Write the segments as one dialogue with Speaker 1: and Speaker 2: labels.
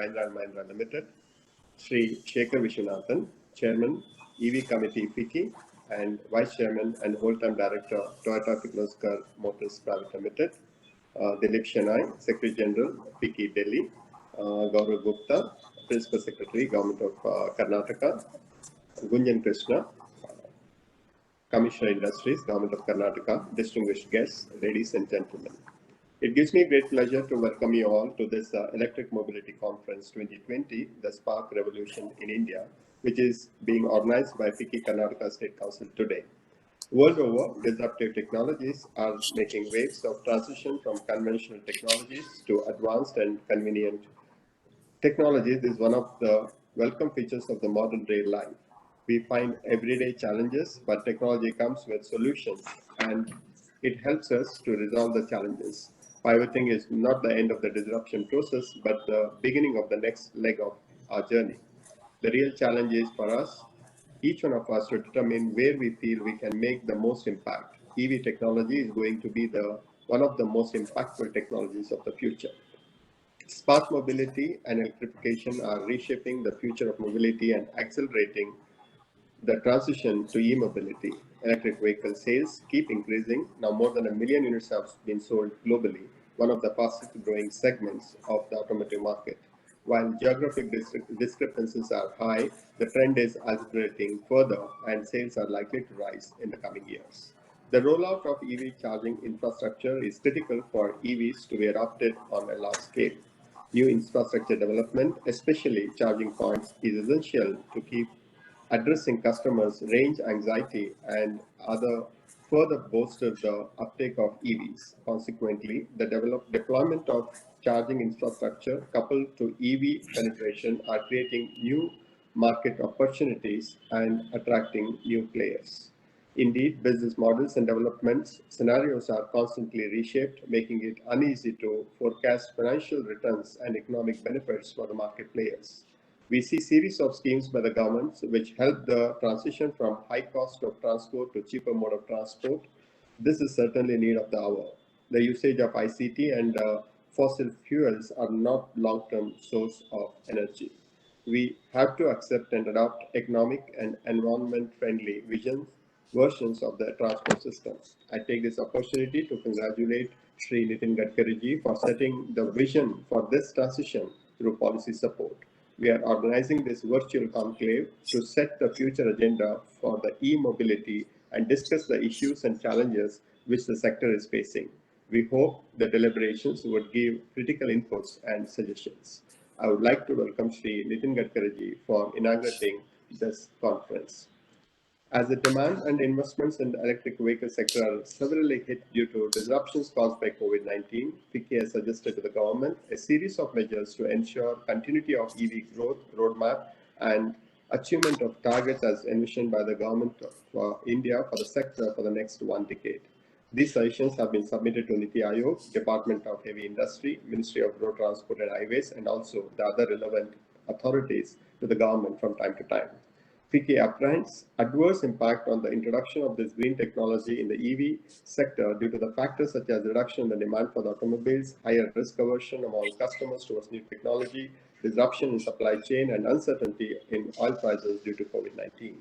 Speaker 1: Mahindra & Mahindra Limited, Sri Shekhar Vishwanathan, Chairman, EV Committee FICCI, and Vice Chairman and Whole-Time Director, Toyota Kirloskar Motors Private Limited, Dilip Shenoy, Secretary General, FICCI Delhi, Gaurav Gupta, Principal Secretary, Government of Karnataka, Gunjan Krishna, Commissioner Industries, Government of Karnataka, distinguished guests, ladies and gentlemen. It gives me great pleasure to welcome you all to this Electric Mobility Conference 2020, the Spark Revolution in India, which is being organized by FICCI Karnataka State Council today. World over, disruptive technologies are making waves of transition from conventional technologies to advanced and convenient technologies. Is one of the welcome features of the modern day life. We find everyday challenges, but technology comes with solutions and it helps us to resolve the challenges. Pivoting is not the end of the disruption process, but the beginning of the next leg of our journey. The real challenge is for us, each one of us, to determine where we feel we can make the most impact. EV technology is going to be one of the most impactful technologies of the future. Smart mobility and electrification are reshaping the future of mobility and accelerating the transition to e-mobility. Electric vehicle sales keep increasing. Now more than 1 million units have been sold globally, one of the fastest growing segments of the automotive market. While geographic discrepancies are high, the trend is accelerating further and sales are likely to rise in the coming years. The rollout of EV charging infrastructure is critical for EVs to be adopted on a large scale. New infrastructure development, especially charging points, is essential to keep addressing customers' range anxiety and other further bolster the uptake of EVs. Consequently, the deployment of charging infrastructure coupled to EV penetration are creating new market opportunities and attracting new players. Indeed, business models and development scenarios are constantly reshaped, making it uneasy to forecast financial returns and economic benefits for the market players. We see series of schemes by the governments which help the transition from high cost of transport to cheaper mode of transport. This is certainly need of the hour. The usage of ICT and fossil fuels are not long-term source of energy. We have to accept and adopt economic and environment-friendly versions of the transport system. I take this opportunity to congratulate Sri Nitin Gadkari ji for setting the vision for this transition through policy support. We are organizing this virtual conclave to set the future agenda for the e-mobility and discuss the issues and challenges which the sector is facing. We hope the deliberations would give critical inputs and suggestions. I would like to welcome Sri Nitin Gadkari ji for inaugurating this conference. As the demand and investments in the electric vehicle sector are severely hit due to disruptions caused by COVID-19, FICCI has suggested to the government a series of measures to ensure continuity of EV growth roadmap and achievement of targets as envisioned by the government of India for the sector for the next 1 decade. These suggestions have been submitted to NITI Aayog, Department of Heavy Industry, Ministry of Road Transport and Highways, and also the other relevant authorities to the government from time to time. FICCI apprehends adverse impact on the introduction of this green technology in the EV sector due to the factors such as reduction in the demand for the automobiles, higher risk aversion among customers towards new technology, disruption in supply chain, and uncertainty in oil prices due to COVID-19.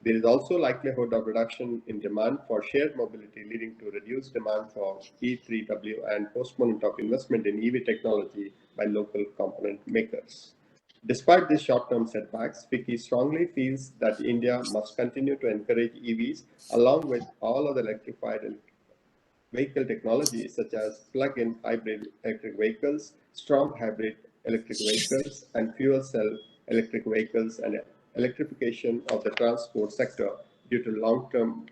Speaker 1: There is also likelihood of reduction in demand for shared mobility, leading to reduced demand for E3W and postponement of investment in EV technology by local component makers. Despite these short-term setbacks, FICCI strongly feels that India must continue to encourage EVs along with all other electrified vehicle technologies such as plug-in hybrid electric vehicles, strong hybrid electric vehicles, and fuel cell electric vehicles, and electrification of the transport sector due to long-term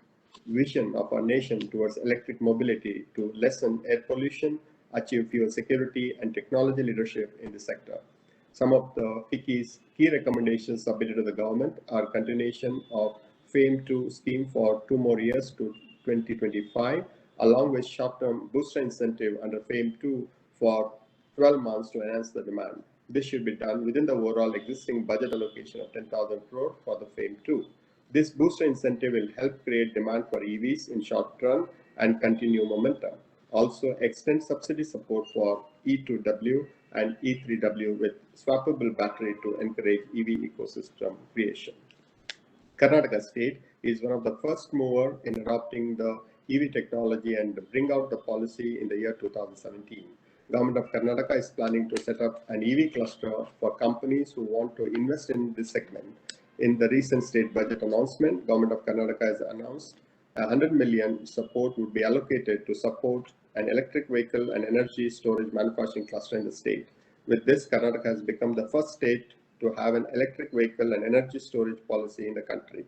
Speaker 1: vision of our nation towards electric mobility to lessen air pollution, achieve fuel security, and technology leadership in the sector. Some of the FICCI's key recommendations submitted to the government are continuation of FAME2 scheme for 2 more years to 2025, along with short-term booster incentive under FAME2 for 12 months to enhance the demand. This should be done within the overall existing budget allocation of 10,000 crore for the FAME2. This booster incentive will help create demand for EVs in short run and continue momentum. Also extend subsidy support for E2W and E3W with swappable battery to encourage EV ecosystem creation. Karnataka state is one of the first mover in adopting the EV technology and bring out the policy in the year 2017. Government of Karnataka is planning to set up an EV cluster for companies who want to invest in this segment. In the recent state budget announcement, Government of Karnataka has announced 100 million support would be allocated to support an electric vehicle and energy storage manufacturing cluster in the state. With this, Karnataka has become the first state to have an electric vehicle and energy storage policy in the country.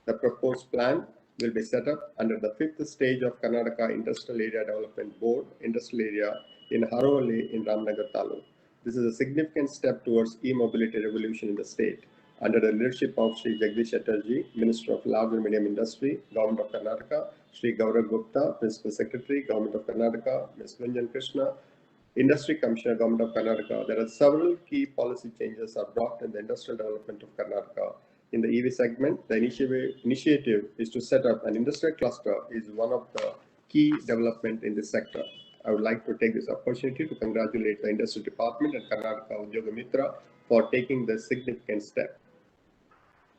Speaker 1: The proposed plan will be set up under the fifth stage of Karnataka Industrial Area Development Board Industrial Area in Harohalli in Ramnagar Taluk. This is a significant step towards e-mobility revolution in the state. Under the leadership of Sri Jagdish Chatterjee, Minister of Large and Medium Industry, Government of Karnataka, Sri Gaurav Gupta, Principal Secretary, Government of Karnataka, Ms. Gunjan Krishna, Industry Commissioner, Government of Karnataka, there are several key policy changes are brought in the industrial development of Karnataka. In the EV segment, the initiative is to set up an industrial cluster is one of the key development in this sector. I would like to take this opportunity to congratulate the Industry Department and Karnataka Udyoga Mitra for taking this significant step.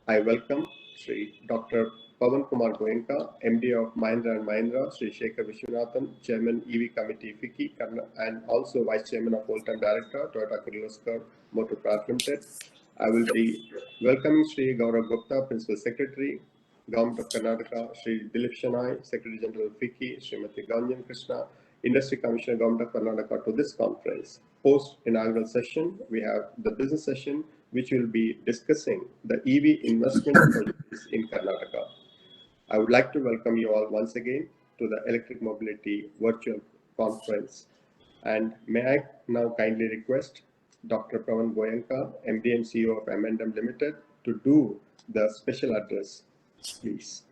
Speaker 1: I welcome Sri Dr. Pavan Kumar Goenka, MD of Mahindra & Mahindra, Sri Shekhar Vishwanathan, Chairman EV Committee FICCI, and also Vice Chairman of Full-Time Director, Toyota Kirloskar Motor Private Limited. I will be welcoming Sri Gaurav Gupta, Principal Secretary, Government of Karnataka, Sri Dilip Shanai, Secretary General FICCI, Srimati Gunjan Krishna, Industry Commissioner, Government of Karnataka to this conference. Post inaugural session, we have the business session, which will be discussing the EV investment opportunities in Karnataka. I would like to welcome you all once again to the Electric Mobility Virtual Conference. And may I now kindly request Dr. Pavan Goenka, MD and CEO of M&M Limited, to do the special address, please.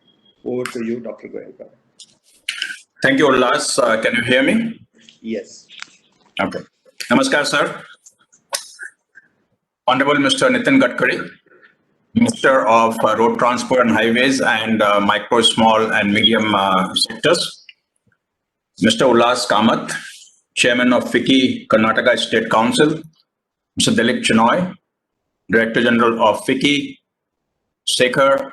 Speaker 1: Over to you, Dr. Goenka.
Speaker 2: Thank you, Ullas. Can you hear me?
Speaker 1: Yes.
Speaker 2: Okay. Namaskar, sir. Honorable Mr. Nitin Gadkari, Minister of Road Transport and Highways and Micro, Small and Medium Sectors. Mr. Ullas Kamath, Chairman of FICCI Karnataka State Council. Mr. Dilip Chinoy, Director General of FICCI. Shekhar,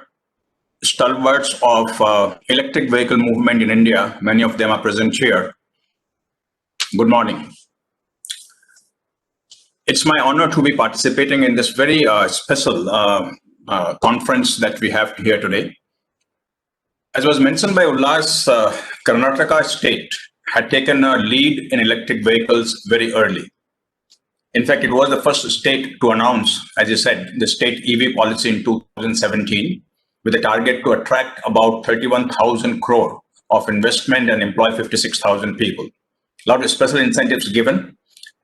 Speaker 2: stalwarts of electric vehicle movement in India. Many of them are present here. Good morning. It's my honor to be participating in this very special conference that we have here today. As was mentioned by Ullas, Karnataka state had taken a lead in electric vehicles very early. In fact, it was the first state to announce, as you said, the state EV policy in 2017, with a target to attract about 31,000 crore of investment and employ 56,000 people. A lot of special incentives given,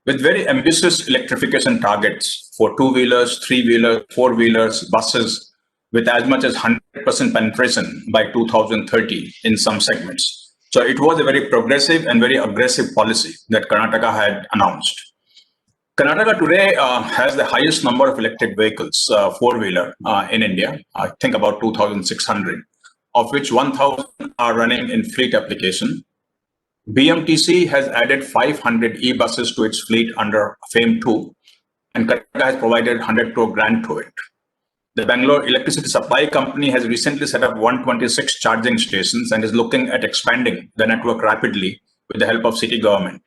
Speaker 2: with very ambitious electrification targets for two-wheelers, three-wheelers, four-wheelers, buses, with as much as 100% penetration by 2030 in some segments. So it was a very progressive and very aggressive policy that Karnataka had announced. Karnataka today has the highest number of electric vehicles, four-wheeler in India, I think about 2,600, of which 1,000 are running in fleet application. BMTC has added 500 e-buses to its fleet under FAME 2, and Karnataka has provided 100 crore grant to it. The Bangalore Electricity Supply Company has recently set up 126 charging stations and is looking at expanding the network rapidly with the help of city government.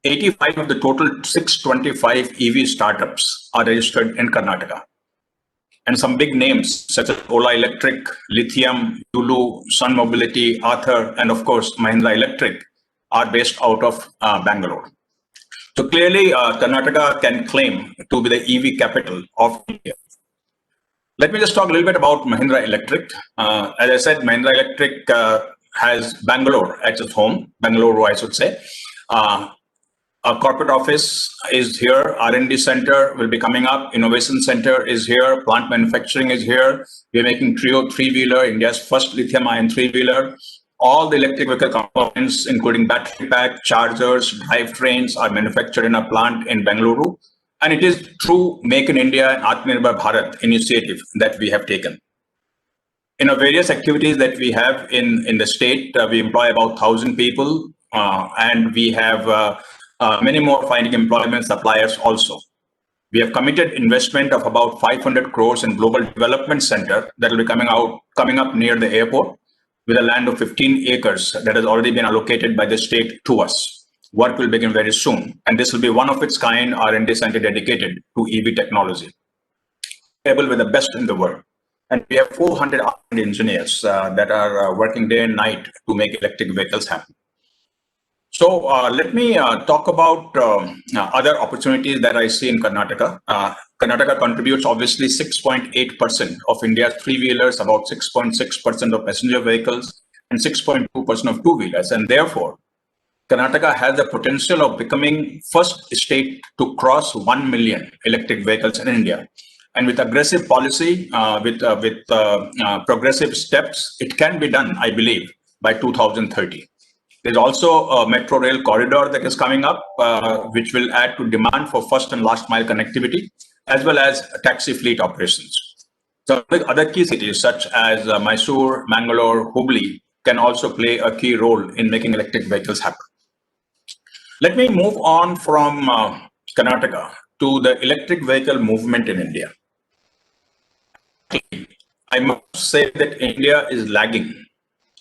Speaker 2: 85 of the total 625 EV startups are registered in Karnataka. And some big names such as Ola Electric, Lithium, Yulu, Sun Mobility, Ather, and of course Mahindra Electric are based out of Bangalore. So clearly Karnataka can claim to be the EV capital of India. Let me just talk a little bit about Mahindra Electric. As I said, Mahindra Electric has Bangalore as its home, Bangalore I should say. Our corporate office is here, R&D center will be coming up, innovation center is here, plant manufacturing is here. We're making Trio three-wheeler, India's first lithium-ion three-wheeler. All the electric vehicle components, including battery pack, chargers, drivetrains, are manufactured in a plant in Bengaluru. And it is through Make in India and Atmanirbhar Bharat initiative that we have taken. In our various activities that we have in the state, we employ about 1,000 people, and we have many more finding employment, suppliers also. We have committed investment of about 500 crores in Global Development Center that will be coming up near the airport with a land of 15 acres that has already been allocated by the state to us. Work will begin very soon, and this will be one of its kind R&D center dedicated to EV technology, able with the best in the world. And we have 400 R&D engineers that are working day and night to make electric vehicles happen. So let me talk about other opportunities that I see in Karnataka. Karnataka contributes obviously 6.8% of India's three-wheelers, about 6.6% of passenger vehicles, and 6.2% of two-wheelers. And therefore, Karnataka has the potential of becoming first state to cross 1 million electric vehicles in India. And with aggressive policy, with progressive steps, it can be done, I believe, by 2030. There's also a metro rail corridor that is coming up, which will add to demand for first and last mile connectivity, as well as taxi fleet operations. So other key cities such as Mysore, Mangalore, Hubli can also play a key role in making electric vehicles happen. Let me move on from Karnataka to the electric vehicle movement in India. I must say that India is lagging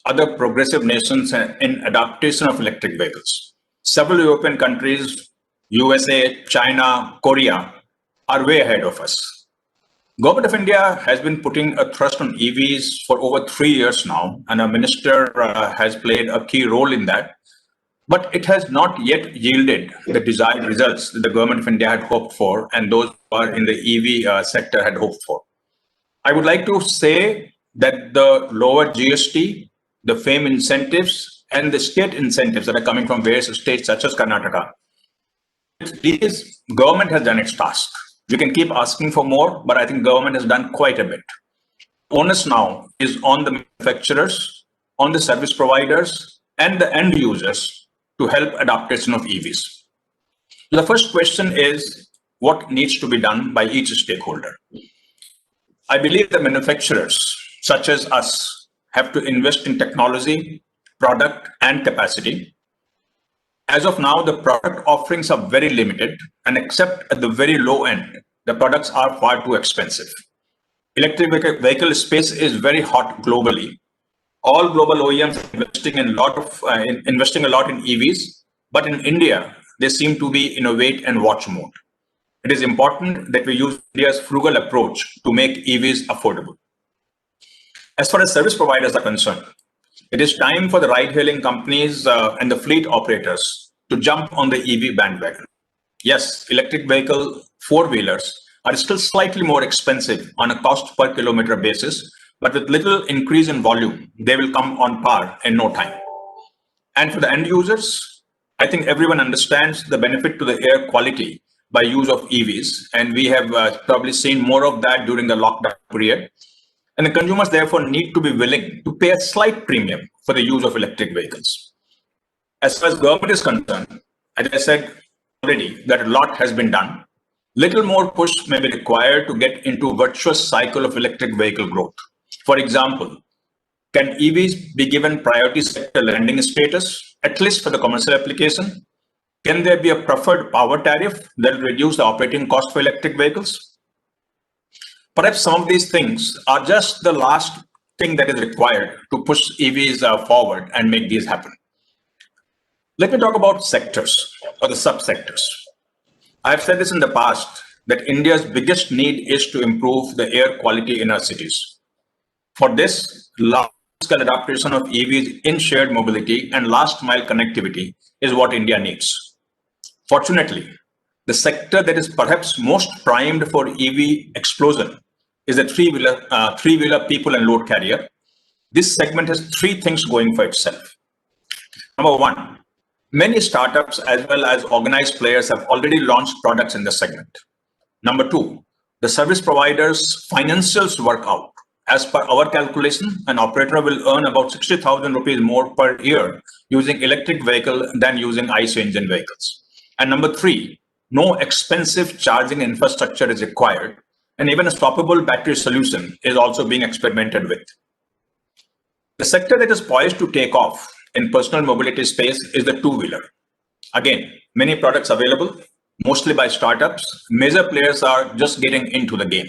Speaker 2: other progressive nations in adaptation of electric vehicles. Several European countries, USA, China, Korea, are way ahead of us. Government of India has been putting a thrust on EVs for over 3 years now, and our minister has played a key role in that. But it has not yet yielded the desired results that the government of India had hoped for, and those who are in the EV sector had hoped for. I would like to say that the lower GST, the FAME incentives, and the state incentives that are coming from various states such as Karnataka, these government has done its task. We can keep asking for more, but I think government has done quite a bit. Onus now is on the manufacturers, on the service providers, and the end users to help adaptation of EVs. The first question is, what needs to be done by each stakeholder? I believe the manufacturers, such as us, have to invest in technology, product, and capacity. As of now, the product offerings are very limited, and except at the very low end, the products are far too expensive. Electric vehicle space is very hot globally. All global OEMs are investing a lot in EVs, but in India, they seem to be in a wait and watch mode. It is important that we use India's frugal approach to make EVs affordable. As far as service providers are concerned, it is time for the ride-hailing companies and the fleet operators to jump on the EV bandwagon. Yes, electric vehicle four-wheelers are still slightly more expensive on a cost per kilometer basis, but with little increase in volume, they will come on par in no time. And for the end users, I think everyone understands the benefit to the air quality by use of EVs, and we have probably seen more of that during the lockdown period. And the consumers therefore need to be willing to pay a slight premium for the use of electric vehicles. As far as government is concerned, as I said already, that a lot has been done. Little more push may be required to get into a virtuous cycle of electric vehicle growth. For example, can EVs be given priority sector lending status, at least for the commercial application? Can there be a preferred power tariff that will reduce the operating cost for electric vehicles? Perhaps some of these things are just the last thing that is required to push EVs forward and make these happen. Let me talk about sectors or the subsectors. I've said this in the past that India's biggest need is to improve the air quality in our cities. For this, large-scale adaptation of EVs in shared mobility and last-mile connectivity is what India needs. Fortunately, the sector that is perhaps most primed for EV explosion is the three-wheeler people and load carrier. This segment has three things going for itself. Number one, many startups as well as organized players have already launched products in the segment. Number two, the service providers' financials work out. As per our calculation, an operator will earn about 60,000 rupees more per year using electric vehicle than using ICE engine vehicles. And number three, no expensive charging infrastructure is required, and even a swappable battery solution is also being experimented with. The sector that is poised to take off in personal mobility space is the two-wheeler. Again, many products available, mostly by startups. Major players are just getting into the game.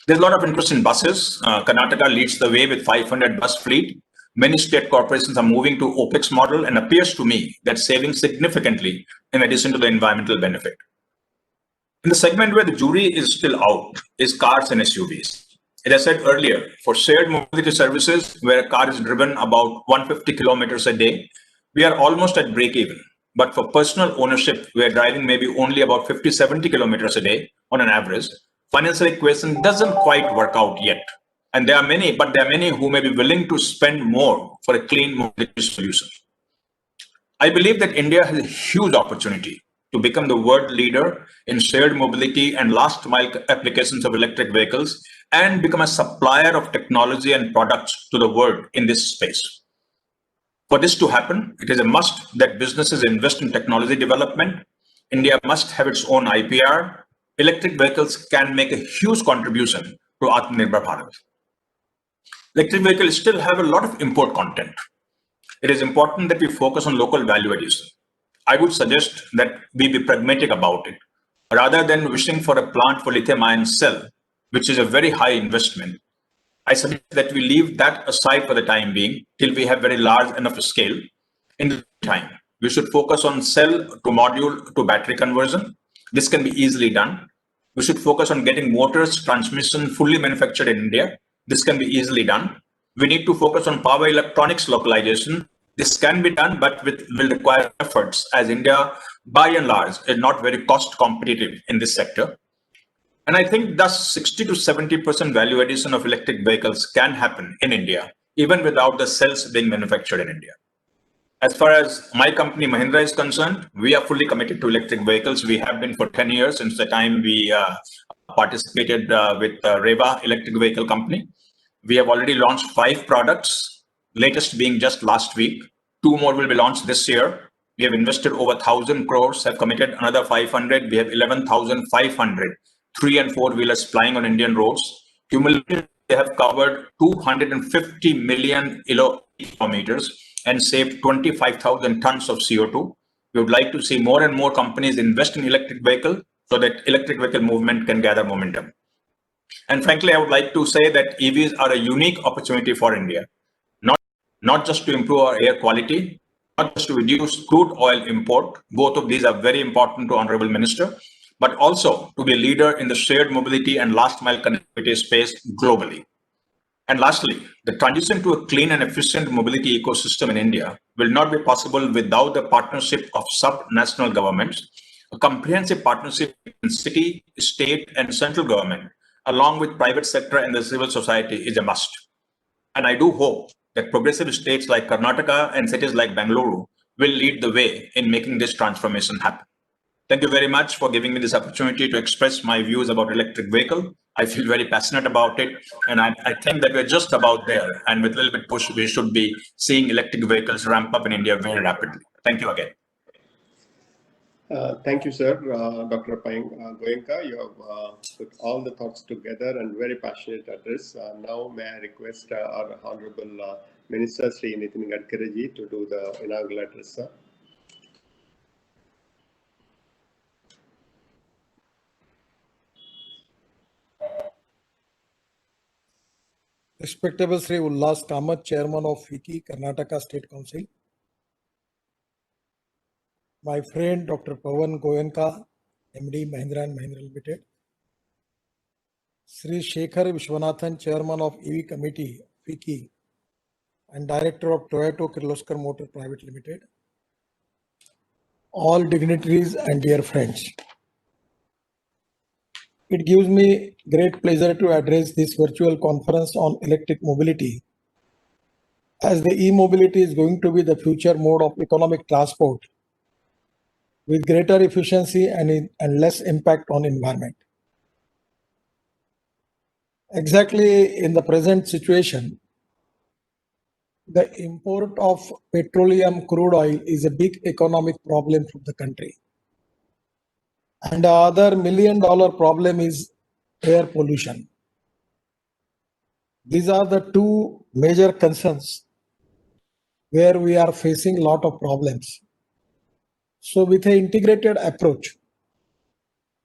Speaker 2: There's a lot of interest in buses. Karnataka leads the way with 500 bus fleet. Many state corporations are moving to OPEX model, and appears to me that saving significantly in addition to the environmental benefit. In the segment where the jury is still out is cars and SUVs. As I said earlier, for shared mobility services where a car is driven about 150 kilometers a day, we are almost at break even. But for personal ownership, where driving maybe only about 50, 70 kilometers a day on an average, financial equation doesn't quite work out yet. And there are many who may be willing to spend more for a clean mobility solution. I believe that India has a huge opportunity to become the world leader in shared mobility and last mile applications of electric vehicles, and become a supplier of technology and products to the world in this space. For this to happen, it is a must that businesses invest in technology development. India must have its own IPR. Electric vehicles can make a huge contribution to Atmanirbhar Bharat. Electric vehicles still have a lot of import content. It is important that we focus on local value addition. I would suggest that we be pragmatic about it. Rather than wishing for a plant for lithium-ion cell, which is a very high investment, I suggest that we leave that aside for the time being till we have very large enough scale. In the time, we should focus on cell to module to battery conversion. This can be easily done. We should focus on getting motors, transmission fully manufactured in India. This can be easily done. We need to focus on power electronics localization. This can be done, but will require efforts, as India, by and large, is not very cost competitive in this sector. And I think thus 60 to 70% value addition of electric vehicles can happen in India, even without the cells being manufactured in India. As far as my company Mahindra is concerned, we are fully committed to electric vehicles. We have been for 10 years since the time we participated with Reva Electric Vehicle Company. We have already launched 5 products, latest being just last week. 2 more will be launched this year. We have invested over 1,000 crores, have committed another 500. We have 11,500 3 and 4 wheelers plying on Indian roads. Cumulatively, they have covered 250 million kilometers and saved 25,000 tons of CO2. We would like to see more and more companies invest in electric vehicle so that electric vehicle movement can gather momentum. And frankly, I would like to say that EVs are a unique opportunity for India, not just to improve our air quality, not just to reduce crude oil import. Both of these are very important to Honorable Minister, but also to be a leader in the shared mobility and last mile connectivity space globally. And lastly, the transition to a clean and efficient mobility ecosystem in India will not be possible without the partnership of sub-national governments. A comprehensive partnership in city, state, and central government, along with private sector and the civil society, is a must. And I do hope that progressive states like Karnataka and cities like Bangalore will lead the way in making this transformation happen. Thank you very much for giving me this opportunity to express my views about electric vehicle. I feel very passionate about it, and I think that we're just about there. And with a little bit push, we should be seeing electric vehicles ramp up in India very rapidly. Thank you again.
Speaker 1: Thank you, sir. Dr. Goenka, you have put all the thoughts together and very passionate address. Now, may I request our Honorable Minister, Sri Nitin Gadkari, to do the inaugural address, sir.
Speaker 3: Respectable Sri Ullas Kamath, Chairman of FICCI, Karnataka State Council. My friend Dr. Pawan Goenka, MD Mahindra & Mahindra Limited. Sri Shekhar Vishwanathan, Chairman of EV Committee, FICCI, and Director of Toyota Kirloskar Motor Private Limited. All dignitaries and dear friends. It gives me great pleasure to address this virtual conference on electric mobility, as the e-mobility is going to be the future mode of economic transport with greater efficiency and less impact on environment. Exactly in the present situation, the import of petroleum crude oil is a big economic problem for the country. And the other $1 million problem is air pollution. These are the 2 major concerns where we are facing a lot of problems. So with an integrated approach,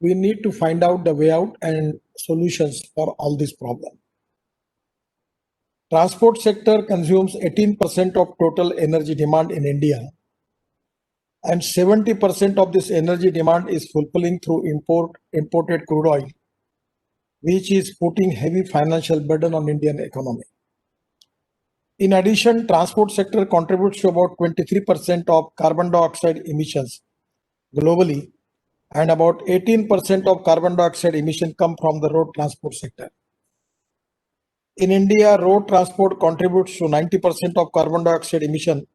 Speaker 3: we need to find out the way out and solutions for all these problems. Transport sector consumes 18% of total energy demand in India, and 70% of this energy demand is fulfilling through imported crude oil, which is putting heavy financial burden on Indian economy. In addition, transport sector contributes to about 23% of carbon dioxide emissions globally, and about 18% of carbon dioxide emission come from the road transport sector. In India, road transport contributes to 90% of carbon dioxide emission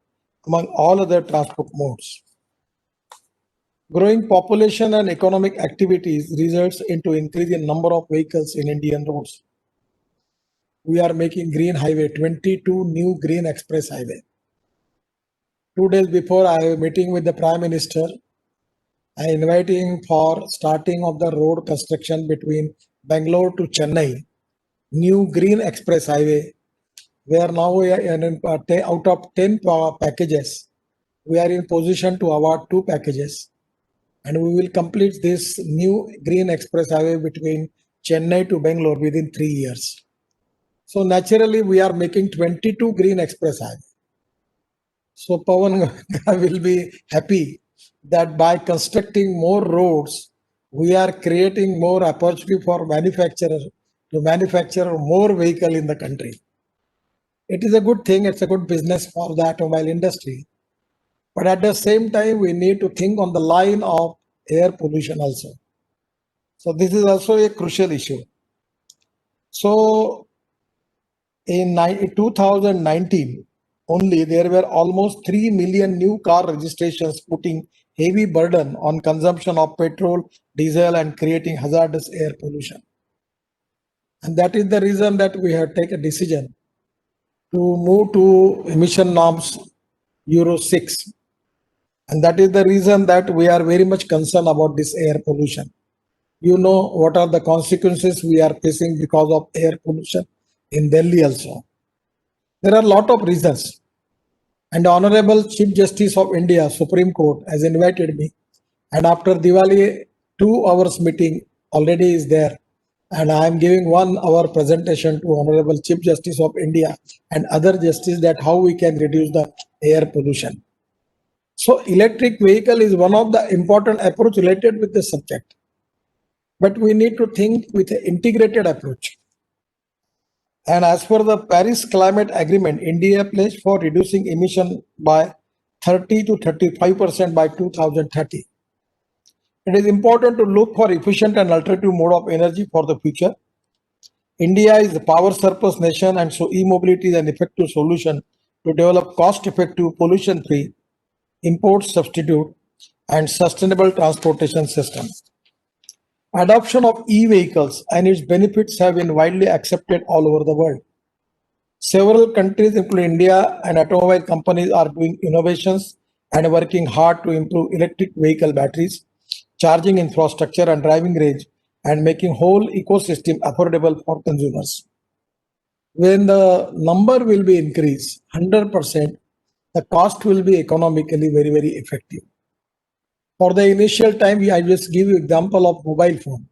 Speaker 3: among all other transport modes. Growing population and economic activities results into increase in number of vehicles in Indian roads. We are making green highway, 22 new green express highway. 2 days before I have a meeting with the Prime Minister, I invited him for starting of the road construction between Bangalore to Chennai, new green express highway, where now we are out of 10 packages, we are in position to award 2 packages. And we will complete this new green express highway between Chennai to Bangalore within 3 years. So naturally, we are making 22 green express highway. So Pawan will be happy that by constructing more roads, we are creating more opportunity for manufacturers to manufacture more vehicle in the country. It is a good thing. It's a good business for the automobile industry. But at the same time, we need to think on the line of air pollution also. So this is also a crucial issue. So in 2019, only there were almost 3 million new car registrations, putting heavy burden on consumption of petrol, diesel, and creating hazardous air pollution. And that is the reason that we have taken a decision to move to emission norms Euro 6. And that is the reason that we are very much concerned about this air pollution. You know what are the consequences we are facing because of air pollution in Delhi also. There are a lot of reasons. And the Honorable Chief Justice of India, Supreme Court, has invited me. And after Diwali, 2 hours meeting already is there. And I am giving 1 hour presentation to Honorable Chief Justice of India and other justices that how we can reduce the air pollution. So electric vehicle is one of the important approach related with the subject. But we need to think with an integrated approach. And as per the Paris Climate Agreement, India pledged for reducing emission by 30 to 35% by 2030. It is important to look for efficient and alternative mode of energy for the future. India is a power surplus nation, and so e-mobility is an effective solution to develop cost-effective, pollution-free, import substitute, and sustainable transportation system. Adoption of e-vehicles and its benefits have been widely accepted all over the world. Several countries, including India, and automobile companies are doing innovations and working hard to improve electric vehicle batteries, charging infrastructure, and driving range, and making whole ecosystem affordable for consumers. When the number will be increased 100%, the cost will be economically very, very effective. For the initial time, I just give you example of mobile phone.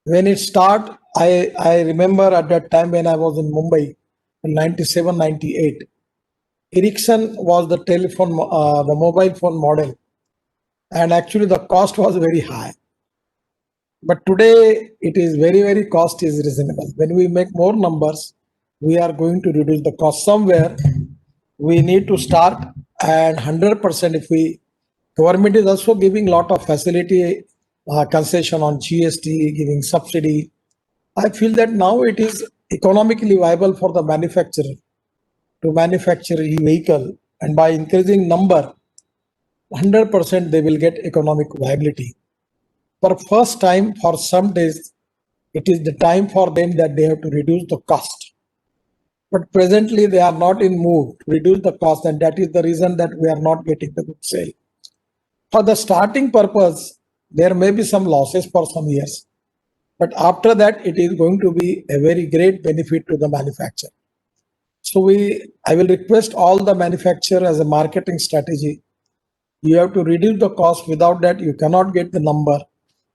Speaker 3: When it start, I remember at that time when I was in Mumbai in 97, 98, Ericsson was the telephone, the mobile phone model. And actually the cost was very high. But today it is very, very cost is reasonable. When we make more numbers, we are going to reduce the cost somewhere. We need to start, and 100% if we, government is also giving lot of facility, concession on GST, giving subsidy. I feel that now it is economically viable for the manufacturer to manufacture e-vehicle, and by increasing number, 100% they will get economic viability. For first time, for some days, it is the time for them that they have to reduce the cost. But presently they are not in mood to reduce the cost, and that is the reason that we are not getting the good sale. For the starting purpose, there may be some losses for some years, but after that it is going to be a very great benefit to the manufacturer. So I will request all the manufacturer as a marketing strategy You have to reduce the cost. Without that, you cannot get the number.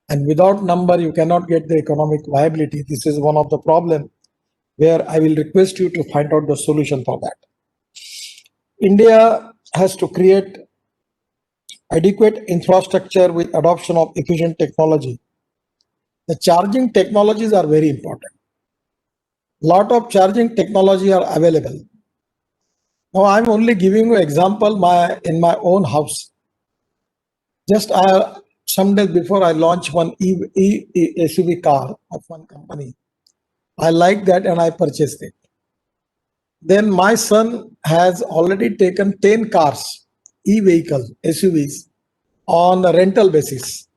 Speaker 3: And without number, you cannot get the economic viability. This is one of the problems where I will request you to find out the solution for that. India has to create adequate infrastructure with adoption of efficient technology. The charging technologies are very important. Lot of charging technology are available. Now I'm only giving you example in my own house. Just some days before I launched one SUV car of one company. I like that and I purchased it. Then my son has already taken 10 cars, e-vehicles, SUVs on a rental basis,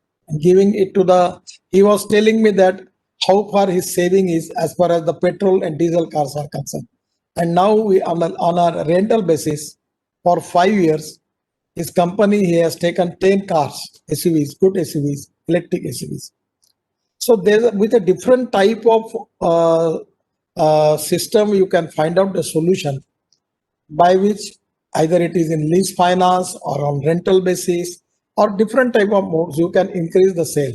Speaker 3: giving it to he was telling me that how far his saving is as far as the petrol and diesel cars are concerned. And now we on a rental basis for 5 years, his company, he has taken 10 cars, SUVs, good SUVs, electric SUVs. So there's with a different type of system, you can find out the solution by which either it is in lease finance or on rental basis or different type of modes, you can increase the sale.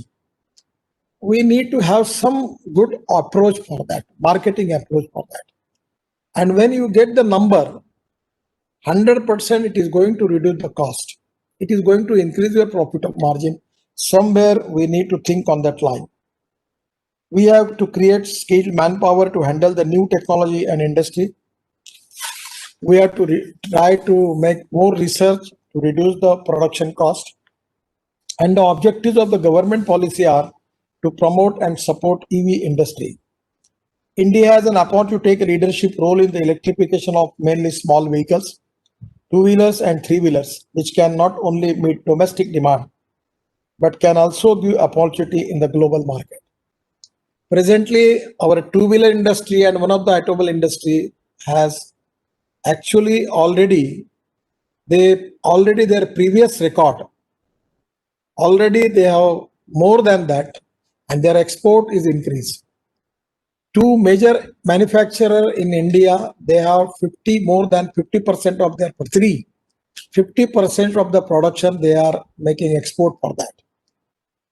Speaker 3: We need to have some good approach for that, marketing approach for that. And when you get the number, 100% it is going to reduce the cost. It is going to increase your profit margin. Somewhere we need to think on that line. We have to create skilled manpower to handle the new technology and industry. We have to try to make more research to reduce the production cost. And the objectives of the government policy are to promote and support EV industry. India has an opportunity to take a leadership role in the electrification of mainly small vehicles, two-wheelers and three-wheelers, which can not only meet domestic demand, but can also give opportunity in the global market. Presently, our two-wheeler industry and one of the automobile industry has actually already their previous record. Already they have more than that, and their export is increased. Two major manufacturer in India, they have more than 50% of their 50% of the production they are making export for that.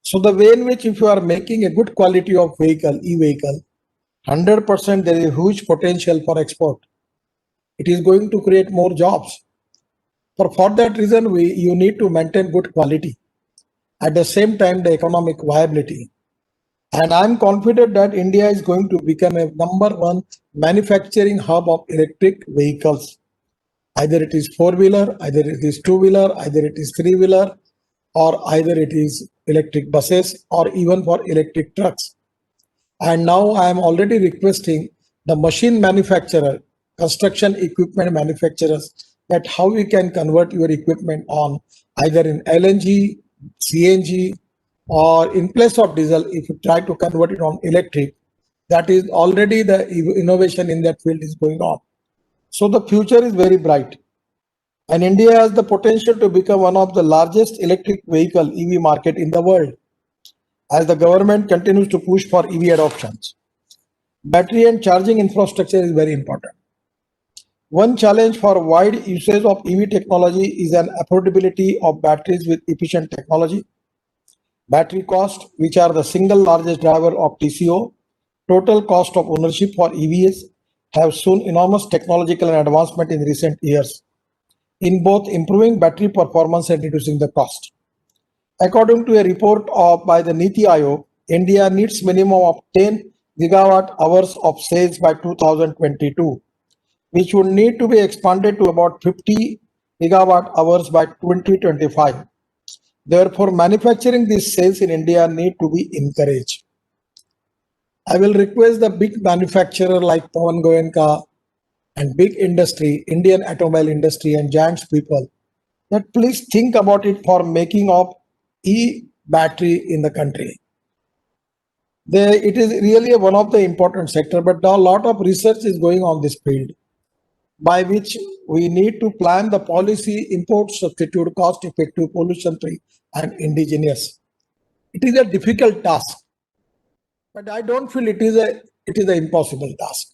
Speaker 3: So the way in which if you are making a good quality of vehicle, e-vehicle, 100% there is a huge potential for export. It is going to create more jobs. For that reason, you need to maintain good quality. At the same time, the economic viability. And I'm confident that India is going to become a #1 manufacturing hub of electric vehicles. Either it is four-wheeler, either it is two-wheeler, either it is three-wheeler, or either it is electric buses or even for electric trucks. And now I am already requesting the machine manufacturer, construction equipment manufacturers, that how we can convert your equipment on either in LNG, CNG, or in place of diesel, if you try to convert it on electric, that is already the innovation in that field is going on. So the future is very bright. And India has the potential to become one of the largest electric vehicle EV market in the world as the government continues to push for EV adoptions. Battery and charging infrastructure is very important. One challenge for wide usage of EV technology is an affordability of batteries with efficient technology. Battery cost, which are the single largest driver of TCO, total cost of ownership for EVs, have shown enormous technological and advancement in recent years in both improving battery performance and reducing the cost. According to a report by the NITI Aayog, India needs minimum of 10 gigawatt hours of sales by 2022, which would need to be expanded to about 50 gigawatt hours by 2025. Therefore, manufacturing these cells in India need to be encouraged. I will request the big manufacturer like Pawan Goenka and big industry, Indian automobile industry and giants people, that please think about it for making of e-battery in the country. It is really one of the important sector, but a lot of research is going on this field, by which we need to plan the policy, import substitute, cost effective, pollution free and indigenous. It is a difficult task, but I don't feel it is an impossible task.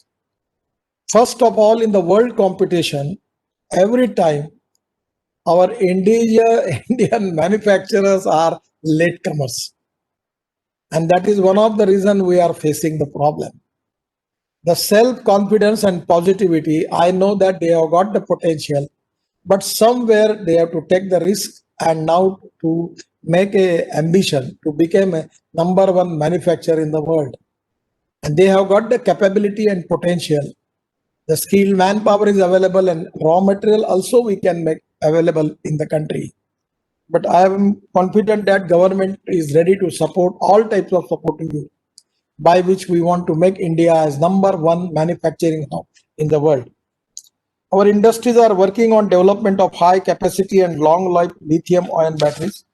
Speaker 3: First of all, in the world competition, every time our Indian manufacturers are latecomers. And that is one of the reasons we are facing the problem. The self-confidence and positivity, I know that they have got the potential, but somewhere they have to take the risk and now to make a ambition to become a number one manufacturer in the world. And they have got the capability and potential. The skilled manpower is available and raw material also we can make available in the country. But I am confident that government is ready to support all types of supporting you, by which we want to make India as number one manufacturing hub in the world. Our industries are working on development of high capacity and long life lithium ion batteries.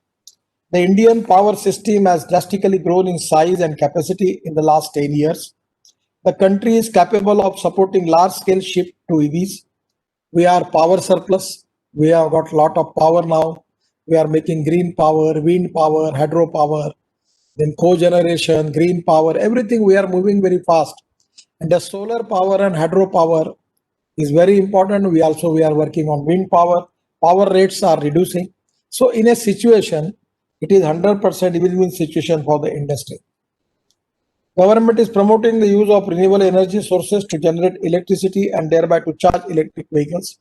Speaker 3: The Indian power system has drastically grown in size and capacity in the last 10 years. The country is capable of supporting large scale shift to EVs. We are power surplus. We have got a lot of power now. We are making green power, wind power, hydropower, then cogeneration, green power, everything we are moving very fast. And the solar power and hydropower is very important. We are working on wind power. Power rates are reducing. So in a situation, it is 100% win-win situation for the industry. Government is promoting the use of renewable energy sources to generate electricity and thereby to charge electric vehicles.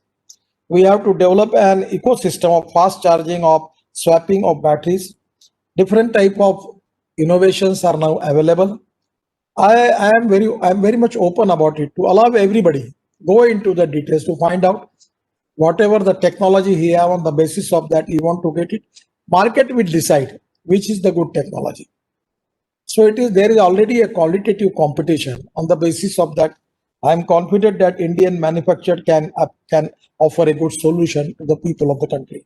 Speaker 3: We have to develop an ecosystem of fast charging, of swapping of batteries. Different type of innovations are now available. I am very much open about it to allow everybody go into the details to find out whatever the technology he have. On the basis of that he want to get it. Market will decide which is the good technology. So there is already a qualitative competition. On the basis of that, I am confident that Indian manufacturer can offer a good solution to the people of the country.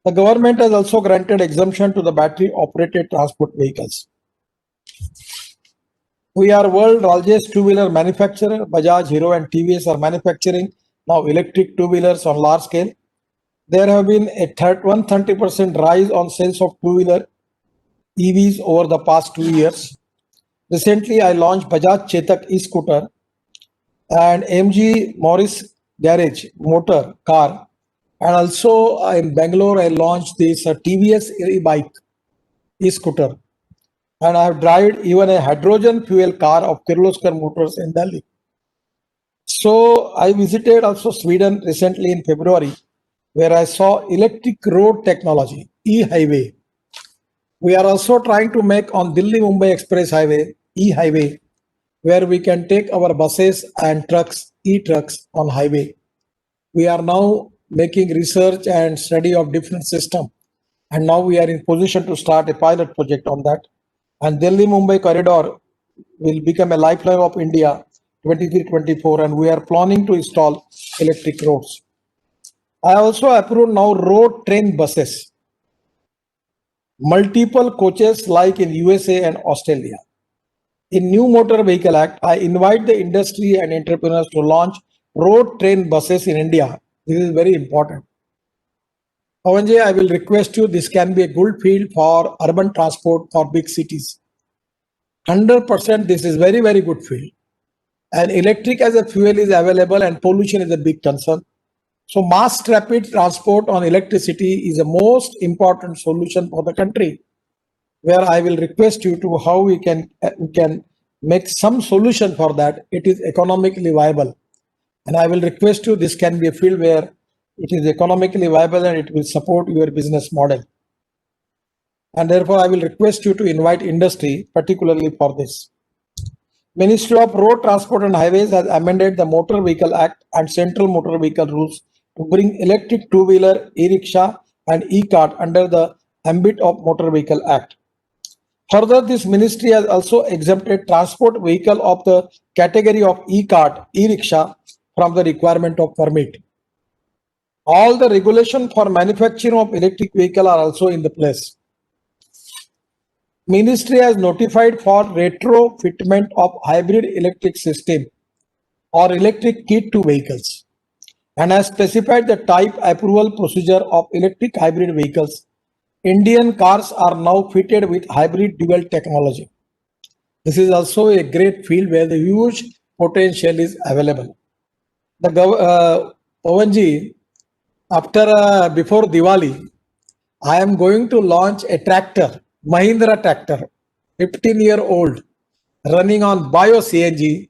Speaker 3: The government has also granted exemption to the battery operated transport vehicles. We are world largest two-wheeler manufacturer. Bajaj, Hero and TVS are manufacturing now electric two-wheelers on large scale. There have been a 130% rise on sales of two-wheeler EVs over the past 2 years. Recently, I launched Bajaj Chetak e-scooter and MG Morris Garage motor car. And also in Bangalore, I launched this TVS e-bike e-scooter. And I have driven even a hydrogen fuel car of Kirloskar Motors in Delhi. So I visited also Sweden recently in February, where I saw electric road technology, e-highway. We are also trying to make on Delhi-Mumbai Express Highway, e-highway, where we can take our buses and trucks, e-trucks on highway. We are now making research and study of different systems. And now we are in position to start a pilot project on that. And Delhi-Mumbai corridor will become a lifeline of India 23-24, and we are planning to install electric roads. I also approved now road train buses, multiple coaches like in USA and Australia. In New Motor Vehicle Act, I invite the industry and entrepreneurs to launch road train buses in India. This is very important. Pawanji, I will request you, this can be a good field for urban transport for big cities. 100% this is very, very good field. And electric as a fuel is available and pollution is a big concern. So mass rapid transport on electricity is the most important solution for the country, where I will request you to how we can make some solution for that. It is economically viable. And I will request you, this can be a field where it is economically viable and it will support your business model. And therefore, I will request you to invite industry, particularly for this. Ministry of Road Transport and Highways has amended the Motor Vehicle Act and Central Motor Vehicle Rules to bring electric two-wheeler, e-rickshaw and e-cart under the ambit of Motor Vehicle Act. Further, this ministry has also exempted transport vehicle of the category of e-cart, e-rickshaw from the requirement of permit. All the regulation for manufacturing of electric vehicle are also in the place. Ministry has notified for retrofitment of hybrid electric system or electric kit to vehicles and has specified the type approval procedure of electric hybrid vehicles. Indian cars are now fitted with hybrid dual technology. This is also a great field where the huge potential is available. The Pawanji, after before Diwali, I am going to launch a tractor, Mahindra tractor, 15-year-old, running on bio CNG.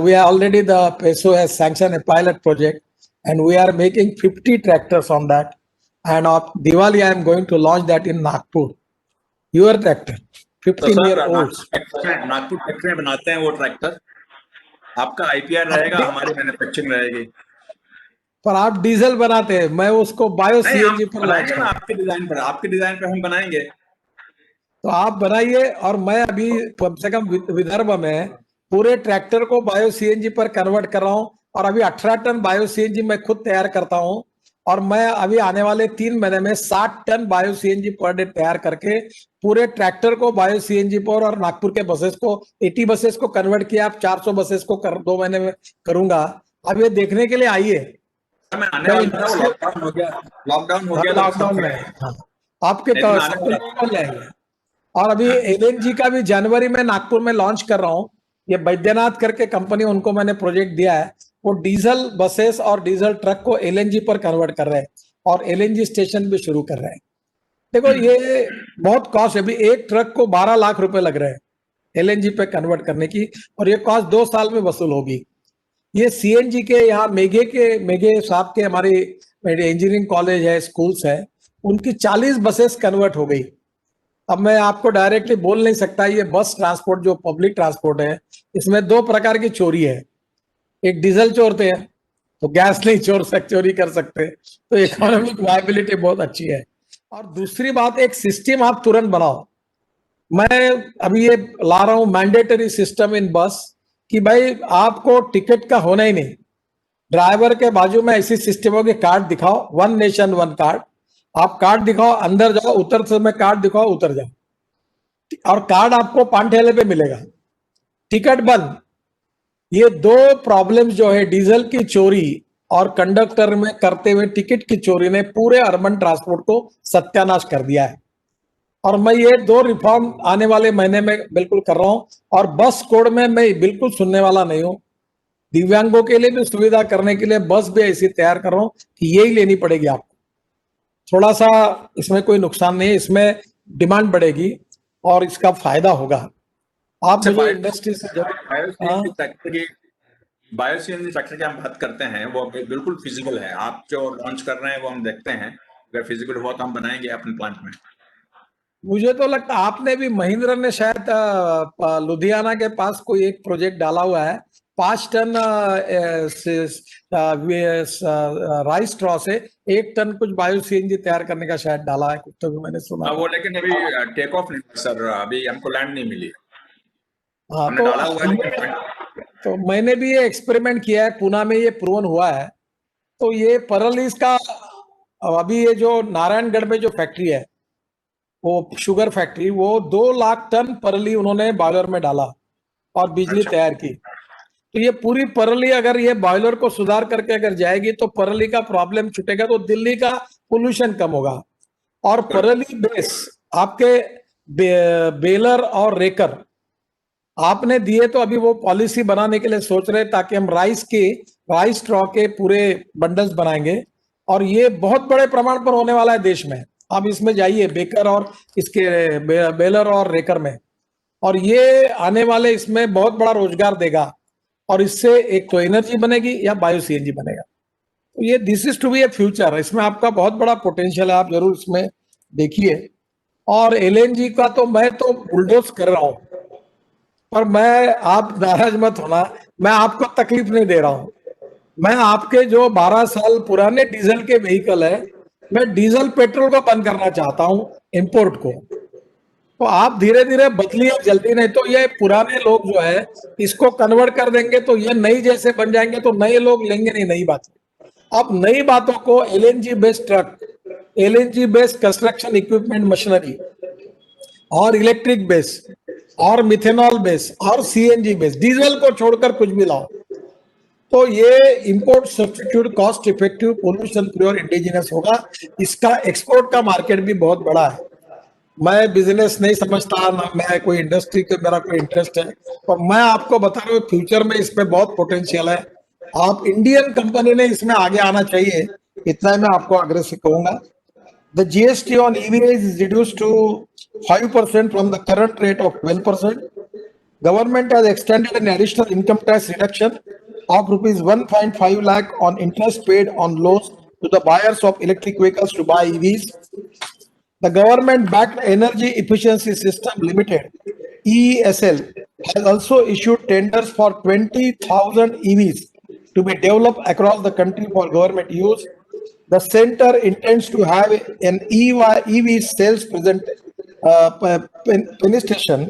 Speaker 3: We are already, the PESO has sanctioned a pilot project, and we are making 50 tractors on that. And on Diwali, I am going to launch that in Nagpur. Your tractor,
Speaker 2: तो
Speaker 3: 15-year-olds.
Speaker 2: Sir Nagpur factory में बनाते हैं वो tractor, आपका IPR रहेगा, हमारी manufacturing रहेगी।
Speaker 3: पर आप डीजल बनाते हैं, मैं उसको बायो
Speaker 2: नहीं,
Speaker 3: सीएनजी
Speaker 2: आप
Speaker 3: पर लॉन्च
Speaker 2: बनाएंगे ना,
Speaker 3: करूँ।
Speaker 2: आपके डिजाइन पे हम बनाएंगे।
Speaker 3: तो आप बनाइए, और मैं अभी कम से कम विदर्भ में पूरे ट्रैक्टर को बायो सीएनजी पर कन्वर्ट कर रहा हूं, और अभी 18 टन बायो सीएनजी मैं खुद तैयार करता हूं, और मैं अभी आने वाले 3 महीने में 60 ton bio CNG per day तैयार करके पूरे ट्रैक्टर को बायो सीएनजी पर, और नागपुर के बसेस को 80 बसेस को कन्वर्ट किया, आप 400 बसेस को 2 महीने में करूंगा। अब ये देखने के लिए आइए।
Speaker 2: मैं आने वाला था, वो लॉकडाउन हो गया,
Speaker 3: लॉकडाउन में आपके
Speaker 2: नहीं तो मैं आने वाला
Speaker 3: तो जाएंगे। और अभी एलएनजी का भी जनवरी में नागपुर में लॉन्च कर रहा हूँ। ये बैद्यनाथ करके कंपनी, उनको मैंने प्रोजेक्ट दिया है, वो डीजल बसेस और डीजल ट्रक को एलएनजी पर कन्वर्ट कर रहे हैं, और एलएनजी स्टेशन भी शुरू कर रहे हैं। देखो ये बहुत कॉस्ट है, अभी एक ट्रक को 12 लाख रुपए लग रहे हैं एलएनजी पे कन्वर्ट करने की, और ये कॉस्ट 2 साल में वसूल होगी। ये सीएनजी के यहाँ मेघे साहब के हमारे इंजीनियरिंग कॉलेज है, स्कूल्स है, उनकी 40 बसेस कन्वर्ट हो गई। अब मैं आपको डायरेक्टली बोल नहीं सकता, ये बस ट्रांसपोर्ट जो पब्लिक ट्रांसपोर्ट है, इसमें 2 प्रकार की चोरी है। एक डीजल चोरते हैं, तो गैस नहीं चोरी कर सकते, तो इकोनॉमिक वायबिलिटी बहुत अच्छी है। और दूसरी बात, एक सिस्टम आप तुरंत बनाओ। मैं अभी ये ला रहा हूं मैंडेटरी सिस्टम इन बस, कि भाई आपको टिकट का होना ही नहीं, ड्राइवर के बाजू में ऐसी सिस्टम होगी, कार्ड दिखाओ, 1 नेशन 1 कार्ड, आप कार्ड दिखाओ, अंदर जाओ, उतर समय कार्ड दिखाओ, उतर जाओ, और कार्ड आपको पांठेले पे मिलेगा, टिकट बंद। ये 2 प्रॉब्लम्स जो है, डीजल की चोरी और कंडक्टर में करते हुए टिकट की चोरी, ने पूरे अर्बन ट्रांसपोर्ट को सत्यानाश कर दिया है। और मैं ये 2 रिफॉर्म आने वाले महीने में बिल्कुल कर रहा हूं। और बस कोड में मैं बिल्कुल सुनने वाला नहीं हूं, दिव्यांगों के लिए भी सुविधा करने के लिए बस भी ऐसी तैयार कर रहा हूं कि यही लेनी पड़ेगी आपको। थोड़ा सा इसमें कोई नुकसान नहीं है, इसमें डिमांड बढ़ेगी और इसका फायदा होगा। आप मुझे इंडस्ट्री से
Speaker 2: बायो सीएनजी ट्रैक्टर की हम बात करते हैं, वो बिल्कुल फिजिकल है। आप जो लॉन्च कर रहे हैं वो हम देखते हैं, अगर फिजिकल हुआ तो हम बनाएंगे अपने प्लांट में।
Speaker 3: मुझे तो लगता आपने भी, महिंद्रा ने शायद लुधियाना के पास कोई एक प्रोजेक्ट डाला हुआ है, 5 टन राइस स्ट्रॉ से 1 टन कुछ बायो सीएनजी तैयार करने का शायद डाला है, कुछ तो भी मैंने सुना।
Speaker 2: वो लेकिन अभी टेक ऑफ नहीं सर, अभी हमको लैंड नहीं मिली।
Speaker 3: हाँ,
Speaker 2: हमने डाला हुआ है,
Speaker 3: तो मैंने भी ये एक्सपेरिमेंट किया है, पूना में ये प्रूवन हुआ है। तो ये परलीज का, अभी ये जो नारायणगढ़ में जो फैक्ट्री है, वो शुगर फैक्ट्री, वो 2 लाख टन परली उन्होंने बॉयलर में डाला और बिजली तैयार की। तो ये पूरी परली अगर ये बॉयलर को सुधार करके अगर जाएगी, तो परली का प्रॉब्लम छूटेगा, तो दिल्ली का पोल्यूशन कम होगा। और परली बेस आपके बेलर और रेकर आपने दिए, तो अभी वो पॉलिसी बनाने के लिए सोच रहे, ताकि हम राइस स्ट्रॉ के पूरे बंडल्स बनाएंगे, और ये बहुत बड़े प्रमाण पर होने वाला है देश में। आप इसमें जाइए, बेकर और इसके बेलर और रेकर में, और ये आने वाले इसमें बहुत बड़ा रोजगार देगा, और इससे एक तो एनर्जी बनेगी या बायो सीएनजी बनेगा। तो ये this is to be a future, इसमें आपका बहुत बड़ा पोटेंशियल है, आप जरूर इसमें देखिए। और एलएनजी का तो मैं तो बुलडोज कर रहा हूं, पर मैं, आप नाराज मत होना, मैं आपको तकलीफ नहीं दे रहा हूं। मैं आपके जो 12 साल पुराने डीजल के व्हीकल है, मैं डीजल पेट्रोल को बंद करना चाहता हूं, इंपोर्ट को। तो आप धीरे धीरे बदलिए, जल्दी नहीं तो ये पुराने लोग जो है इसको कन्वर्ट कर देंगे, तो ये नई जैसे बन जाएंगे, तो नए लोग लेंगे नहीं नई बात। अब नई बातों को, LNG based truck, LNG based construction equipment machinery, और इलेक्ट्रिक बेस, और मिथेनॉल बेस, और सीएनजी बेस, डीजल को छोड़कर कुछ भी लाओ, तो ये import substitute, cost effective, pollution free और इंडिजिनस होगा। इसका एक्सपोर्ट का मार्केट भी बहुत बड़ा है। मैं बिजनेस नहीं समझता, ना मैं कोई इंडस्ट्री के, मेरा कोई इंटरेस्ट है, पर मैं आपको बता रहा हूँ फ्यूचर में इसमें बहुत पोटेंशियल है। आप इंडियन कंपनी ने इसमें आगे आना चाहिए, इतना ही मैं आपको आग्रह से कहूंगा. The GST on EVs is reduced to 5% from the current rate of 12%. Government has extended an additional income tax reduction of rupees 1.5 lakh on interest paid on loans to the buyers of electric vehicles to buy EVs. The government-backed Energy Efficiency System Limited (EESL) has also issued tenders for 20,000 EVs to be developed across the country for government use. The center intends to have an EV sales penetration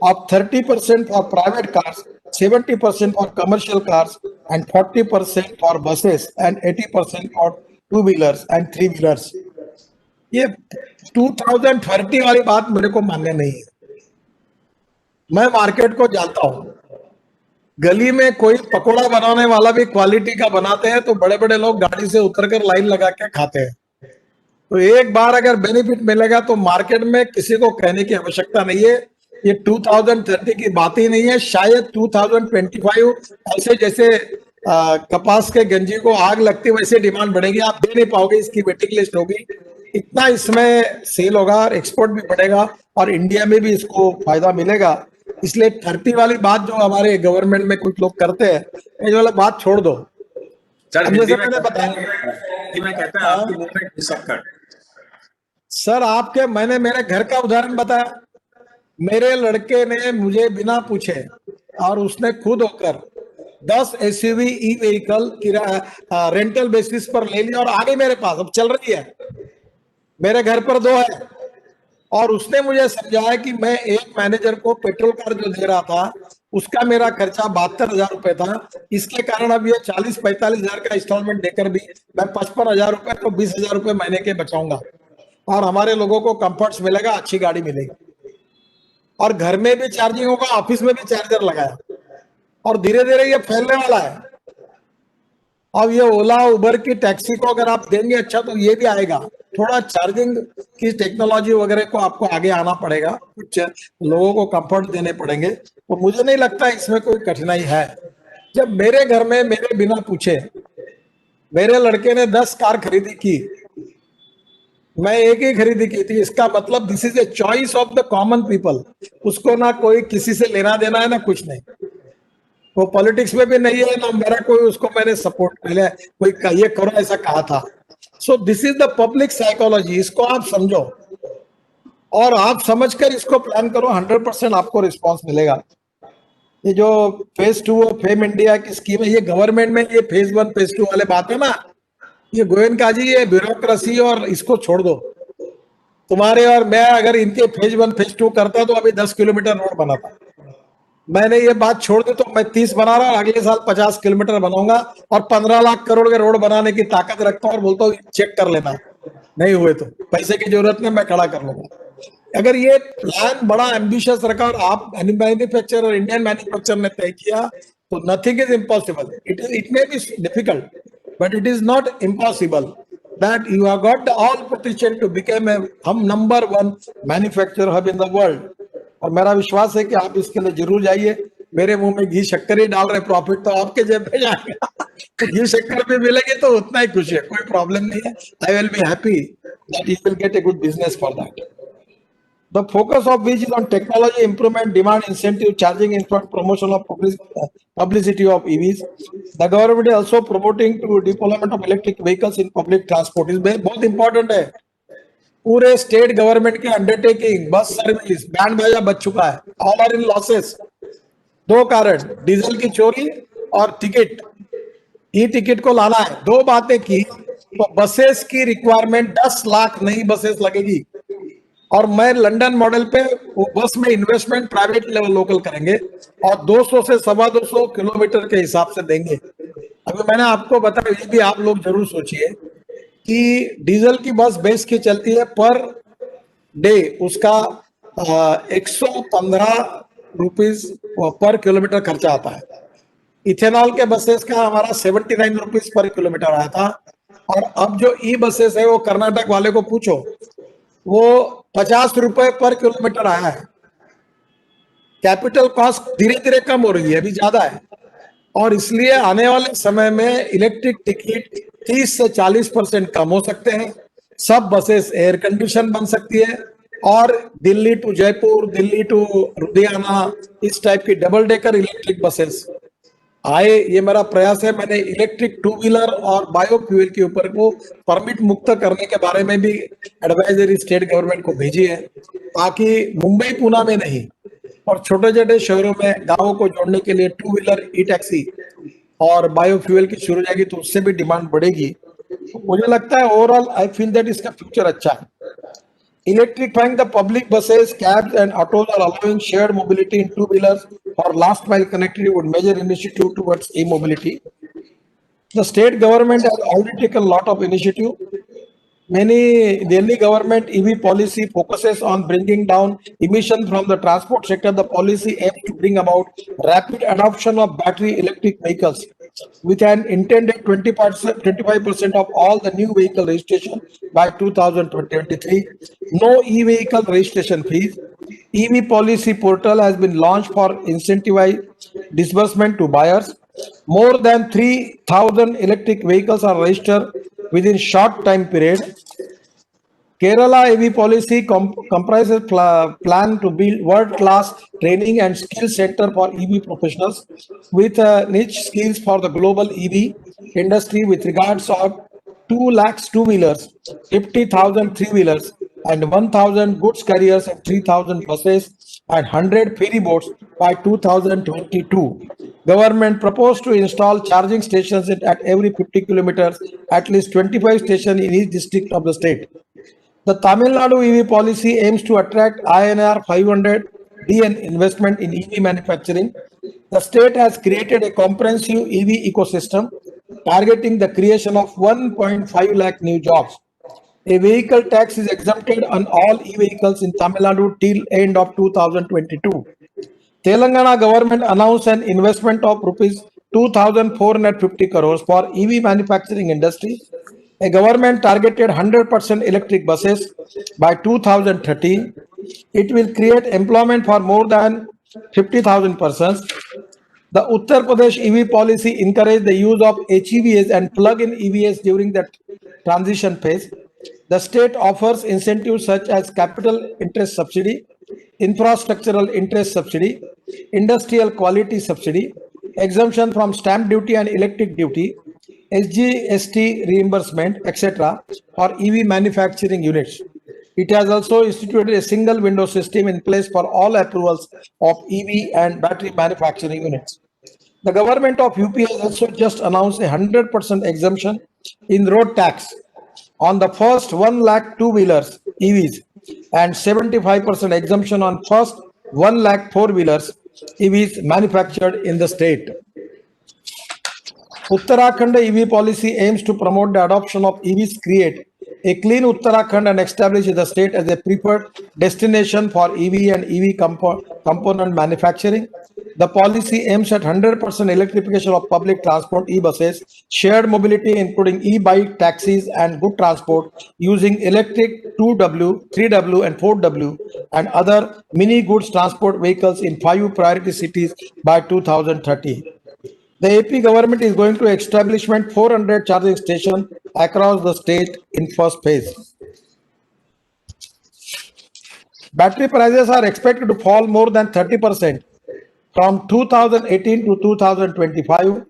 Speaker 3: of 30% for private cars, 70% for commercial cars, and 40% for buses, and 80% for two-wheelers and three-wheelers. ये 2030 वाली बात मेरे को मान्य नहीं है. मैं market को जानता हूं. गली में कोई पकोड़ा बनाने वाला भी क्वालिटी का बनाते हैं तो बड़े बड़े लोग गाड़ी से उतरकर लाइन लगा के खाते हैं. तो एक बार अगर बेनिफिट मिलेगा तो मार्केट में किसी को कहने की आवश्यकता नहीं है. ये 2030 की बात ही नहीं है. शायद 2025 ऐसे जैसे कपास के गंजी को आग लगती वैसे डिमांड बढ़ेगी. आप दे नहीं पाओगे, इसकी वेटिंग लिस्ट होगी. इतना इसमें सेल होगा और एक्सपोर्ट भी बढ़ेगा और इंडिया में भी इसको फायदा मिलेगा. इसलिए 30 वाली बात जो हमारे गवर्नमेंट में कुछ लोग करते हैं, ये वाला बात छोड़ दो.
Speaker 2: सर,
Speaker 3: जैसे
Speaker 2: हिंदी में
Speaker 3: मैंने बताया,
Speaker 2: हिंदी में कहते हैं आपकी मुंह में शक्कर.
Speaker 3: सर आपके मैंने मेरे घर का उदाहरण बताया. मेरे लड़के ने मुझे बिना पूछे और उसने खुद होकर 10 SUV e vehicle rental basis पर ले लिया और आ गई मेरे पास. अब चल रही है. मेरे घर पर 2 है और उसने मुझे समझाया कि मैं एक मैनेजर को पेट्रोल कार जो दे रहा था उसका मेरा खर्चा 72,000 रुपए था. इसके कारण अब ये 40-45 हजार का इंस्टॉलमेंट देकर भी मैं 55,000 रुपए तो 20,000 रुपए महीने के बचाऊंगा और हमारे लोगों को कंफर्ट्स मिलेगा, अच्छी गाड़ी मिलेगी और घर में भी चार्जिंग होगा, ऑफिस में भी चार्जर लगाया और धीरे धीरे ये फैलने वाला है. अब ये ओला उबर की टैक्सी को अगर आप देंगे अच्छा तो ये भी आएगा. थोड़ा चार्जिंग की टेक्नोलॉजी वगैरह को आपको आगे आना पड़ेगा, कुछ लोगों को कंफर्ट देने पड़ेंगे. तो मुझे नहीं लगता इसमें कोई कठिनाई है. जब मेरे घर में मेरे बिना पूछे मेरे लड़के ने 10 कार खरीदी की, मैं एक ही खरीदी की थी. इसका मतलब this is a choice of the common people. उसको ना कोई किसी से लेना देना है ना कुछ नहीं. वो पॉलिटिक्स में भी नहीं है ना मेरा कोई उसको मैंने सपोर्ट पहले कोई ये करो ऐसा कहा था. So this is the public psychology. इसको आप समझो और आप समझकर इसको प्लान करो. 100% आपको रिस्पांस मिलेगा. ये जो फेज 2 और फेम इंडिया की स्कीम है, ये गवर्नमेंट में ये फेज 1 फेज 2 वाले बात है ना, ये गोयनका जी ये ब्यूरोक्रेसी और इसको छोड़ दो. तुम्हारे और मैं अगर इनके फेज 1 फेज 2 करता तो अभी 10 किलोमीटर रोड बनाता. मैंने ये बात छोड़ दी तो मैं 30 बना रहा हूं, अगले साल 50 किलोमीटर बनाऊंगा और 15 लाख करोड़ के रोड बनाने की ताकत रखता हूं और बोलता हूँ चेक कर लेना, नहीं हुए तो पैसे की जरूरत नहीं, मैं खड़ा कर लूंगा. अगर ये प्लान बड़ा एम्बिशियस रखा और आप मैन्युफैक्चरर इंडियन मैन्युफैक्चरर ने तय किया तो nothing is impossible. It may be difficult but it is not impossible that you have got all potential to become हम number 1 manufacturer hub in the world. और मेरा विश्वास है कि आप इसके लिए जरूर जाइए. मेरे मुंह में घी शक्कर ही डाल रहे, प्रॉफिट तो आपके जेब में जाएगा. तो घी शक्कर भी मिलेगी तो उतना ही खुशी है, कोई प्रॉब्लम नहीं है. I will be happy that you will get a good business for that. The focus of which is on technology improvement, demand incentive, charging infrastructure, promotion of publicity of EVs. The government is also promoting to deployment of electric vehicles in public transport. is बहुत important है. पूरे state government के undertaking, bus service, band बाजा बच चुका है. All are in losses. 2 कारण, diesel की चोरी और टिकट, ई टिकट को लाना है. 2 बातें की तो बसेस की रिक्वायरमेंट 10 लाख नई बसेस लगेगी और मैं लंदन मॉडल पे वो बस में इन्वेस्टमेंट प्राइवेट लेवल लोकल करेंगे और 200 से 250 किलोमीटर के हिसाब से देंगे. अभी मैंने आपको बताया, ये भी आप लोग जरूर सोचिए कि डीजल की बस बेस की चलती है पर डे उसका 115 रुपीज पर किलोमीटर खर्चा आता है. इथेनॉल के बसेस का हमारा 79 रुपीज पर किलोमीटर आया था और अब जो ई बसेस है वो कर्नाटक वाले को पूछो वो 50 रुपए पर किलोमीटर आया है. कैपिटल कॉस्ट धीरे धीरे कम हो रही है, अभी ज्यादा है और इसलिए आने वाले समय में इलेक्ट्रिक टिकट 30 से 40% कम हो सकते हैं। सब बसेस एयर कंडीशन बन सकती है और दिल्ली टू जयपुर, दिल्ली टू लुधियाना, इस टाइप की डबल डेकर इलेक्ट्रिक बसेस आए, ये मेरा प्रयास है। मैंने इलेक्ट्रिक टू व्हीलर और बायोफ्यूल के ऊपर को परमिट मुक्त करने के बारे में भी एडवाइजरी स्टेट गवर्नमेंट को भेजी है, ताकि मुंबई पुणे में नहीं और छोटे छोटे शहरों में गांवों को जोड़ने के लिए टू व्हीलर ई टैक्सी और बायोफ्यूल की शुरू हो जाएगी तो उससे भी डिमांड बढ़ेगी। तो मुझे लगता है ओवरऑल आई फील दैट इसका फ्यूचर अच्छा है। Electrifying the public buses, cabs, and autos are allowing shared mobility in two-wheelers or last mile connectivity would major initiative towards e-mobility. The state government has already taken a lot of initiative. Many Delhi government EV policy focuses on bringing down emission from the transport sector. The policy aims to bring about rapid adoption of battery electric vehicles with an intended 20%, 25% of all the new vehicle registration by 2023. No e-vehicle registration fees. EV policy portal has been launched for incentivize disbursement to buyers. More than 3,000 electric vehicles are registered within short time period. Kerala EV policy comprises plan to build world-class training and skill center for EV professionals with niche skills for the global EV industry with regards of 2 lakhs two-wheelers, 50,000 three-wheelers, and 1,000 goods carriers and 3,000 buses and 100 ferry boats by 2022. Government proposed to install charging stations at every 50 kilometers, at least 25 stations in each district of the state. The Tamil Nadu EV policy aims to attract INR 500 billion investment in EV manufacturing. The state has created a comprehensive EV ecosystem targeting the creation of 1.5 lakh new jobs. A vehicle tax is exempted on all e-vehicles in Tamil Nadu till end of 2022. Telangana government announced an investment of rupees 2,450 crores for EV manufacturing industry. A government targeted 100% electric buses by 2030. It will create employment for more than 50,000 persons. The Uttar Pradesh EV policy encouraged the use of HEVs and plug-in EVs during the transition phase. The state offers incentives such as capital interest subsidy, infrastructural interest subsidy, industrial quality subsidy, exemption from stamp duty and electric duty, SGST reimbursement, etc. for EV manufacturing units. It has also instituted a single window system in place for all approvals of EV and battery manufacturing units. The government of UP has also just announced a 100% exemption in road tax on the first 1 lakh two-wheelers EVs and 75% exemption on first 1 lakh four-wheelers EVs manufactured in the state. Uttarakhand EV policy aims to promote the adoption of EVs, create a clean Uttarakhand and establish the state as a preferred destination for EV and EV component manufacturing. The policy aims at 100% electrification of public transport, e-buses, shared mobility including e-bike, taxis and good transport using electric 2W, 3W and 4W and other mini goods transport vehicles in 5 priority cities by 2030. The AP government is going to establishment 400 charging stations across the state in first phase. Battery prices are expected to fall more than 30% from 2018 to 2025.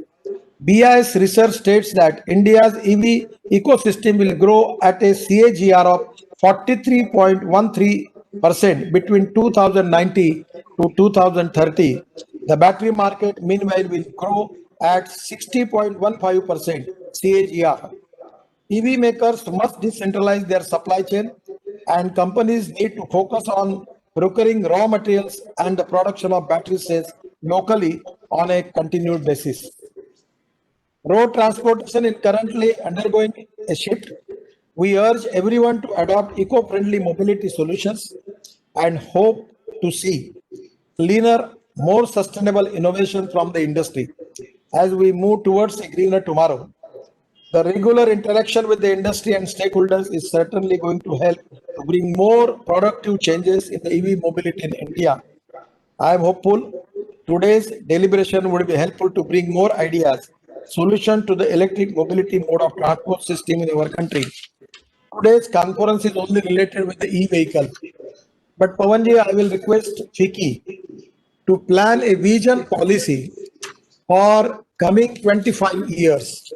Speaker 3: BIS research states that India's EV ecosystem will grow at a CAGR of 43.13% between 2019 to 2030. The battery market, meanwhile, will grow at 60.15% CAGR. EV makers must decentralize their supply chain, and companies need to focus on procuring raw materials and the production of battery cells locally on a continued basis. Road transportation is currently undergoing a shift. We urge everyone to adopt eco-friendly mobility solutions and hope to see cleaner, more sustainable innovation from the industry as we move towards a greener tomorrow. The regular interaction with the industry and stakeholders is certainly going to help to bring more productive changes in the EV mobility in India. I am hopeful today's deliberation would be helpful to bring more ideas solution to the electric mobility mode of transport system in our country. Today's conference is only related with the e-vehicle. But Pawanji, I will request FICCI to plan a vision policy for coming 25 years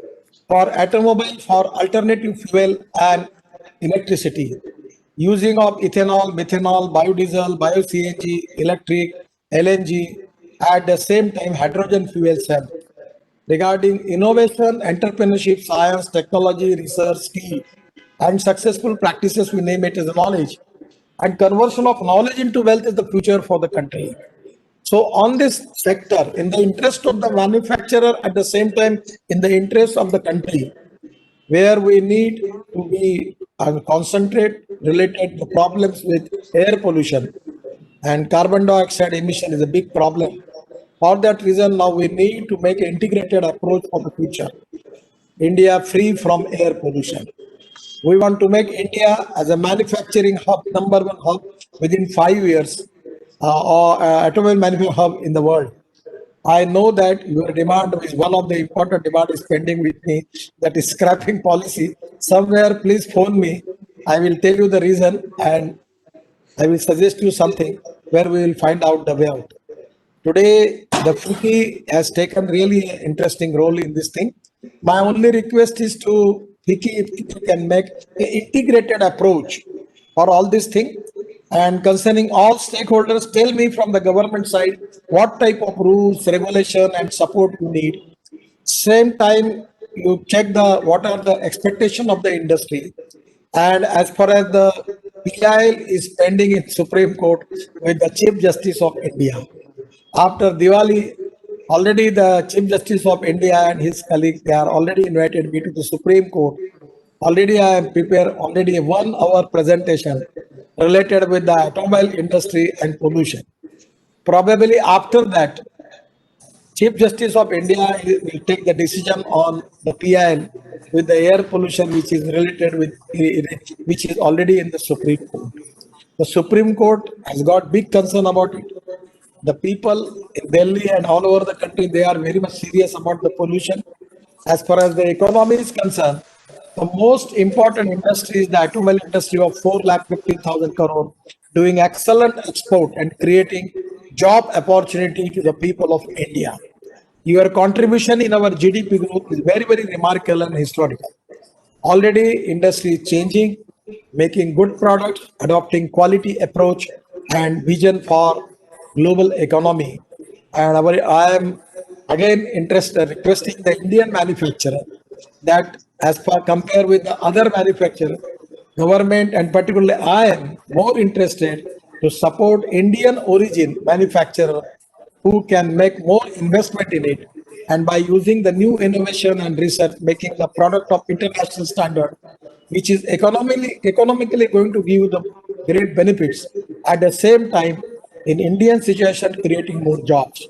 Speaker 3: for automobile, for alternative fuel and electricity, using of ethanol, methanol, biodiesel, bio-CNG, electric, LNG, at the same time hydrogen fuel cell. Regarding innovation, entrepreneurship, science, technology, research, skill, and successful practices, we name it as knowledge. And conversion of knowledge into wealth is the future for the country. So on this sector, in the interest of the manufacturer, at the same time, in the interest of the country, where we need to be concentrate related to problems with air pollution and carbon dioxide emission is a big problem. For that reason, now we need to make an integrated approach for the future. India free from air pollution. We want to make India as a manufacturing hub, number one hub within 5 years, or automobile manufacturing hub in the world. I know that your demand is one of the important demand is pending with me, that is scrapping policy. Somewhere, please phone me. I will tell you the reason and I will suggest you something where we will find out the way out. Today, the FICCI has taken really an interesting role in this thing. My only request is to FICCI, if you can make an integrated approach for all this thing and concerning all stakeholders, tell me from the government side what type of rules, regulation and support you need. Same time, you check the what are the expectation of the industry. And as far as the PIL is pending in Supreme Court with the Chief Justice of India. After Diwali, already the Chief Justice of India and his colleague, they are already invited me to the Supreme Court. Already I am prepared already a 1 hour presentation related with the automobile industry and pollution. Probably after that, Chief Justice of India will take the decision on the PIL with the air pollution which is related with, which is already in the Supreme Court. The Supreme Court has got big concern about it. The people in Delhi and all over the country, they are very much serious about the pollution. As far as the economy is concerned, the most important industry is the automobile industry of 4,50,000 crore, doing excellent export and creating job opportunity to the people of India. Your contribution in our GDP growth is very, very remarkable and historical. Already industry is changing, making good products, adopting quality approach and vision for global economy. And I am again interested, requesting the Indian manufacturer that as far compare with the other manufacturer, government and particularly I am more interested to support Indian origin manufacturer who can make more investment in it and by using the new innovation and research making the product of international standard which is economically going to give the great benefits at the same time in Indian situation creating more jobs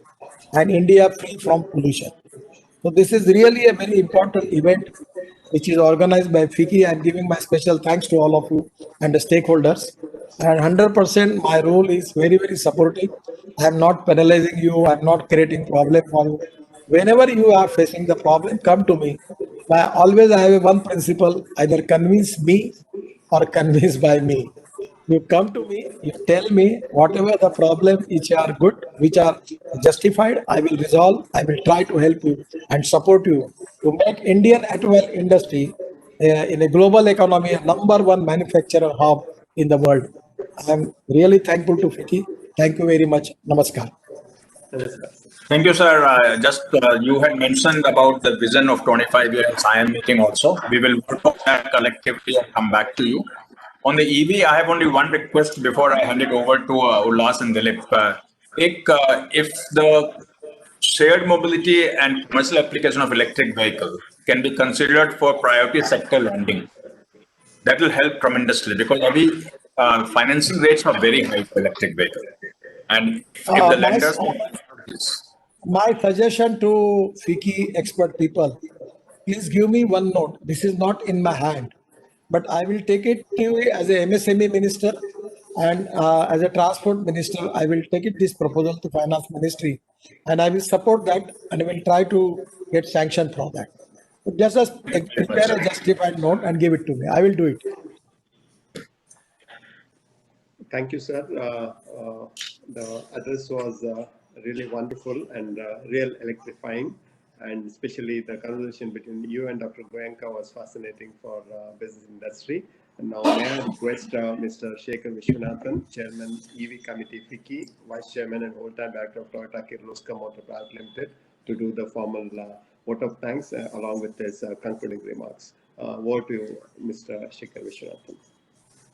Speaker 3: and India free from pollution. So this is really a very important event which is organized by FICCI. I am giving my special thanks to all of you and the stakeholders. And 100% my role is very, very supportive. I am not penalizing you. I am not creating problem for you. Whenever you are facing the problem, come to me. I have one principle, either convince me or convinced by me. You come to me, you tell me whatever the problem which are good, which are justified, I will resolve, I will try to help you and support you to make Indian automobile industry in a global economy a number one manufacturer hub in the world. I am really thankful to FICCI. Thank you very much. Namaskar.
Speaker 2: Thank you, sir. You had mentioned about the vision of 25 years I am making also. We will work on that collectively and come back to you. On the EV, I have only one request before I hand it over to Ullas and Dilip. If the shared mobility and commercial application of electric vehicle can be considered for priority sector lending, that will help tremendously because financing rates are very high for electric vehicle. And if the lenders...
Speaker 3: My suggestion to FICCI expert people, please give me one note. This is not in my hand, but I will take it to you as a MSME minister and as a transport minister. I will take it this proposal to finance ministry and I will support that and I will try to get sanctioned for that. But just prepare a justified note and give it to me. I will do it.
Speaker 1: Thank you, sir. The address was really wonderful and real electrifying, and especially the conversation between you and Dr. Goenka was fascinating for business industry. And now may I request Mr. Shekhar Vishwanathan, Chairman, EV Committee, FICCI, Vice Chairman and Whole-Time Director of Toyota Kirloskar Motor Private Limited, to do the formal vote of thanks along with his concluding remarks. Over to you, Mr. Shekhar Vishwanathan.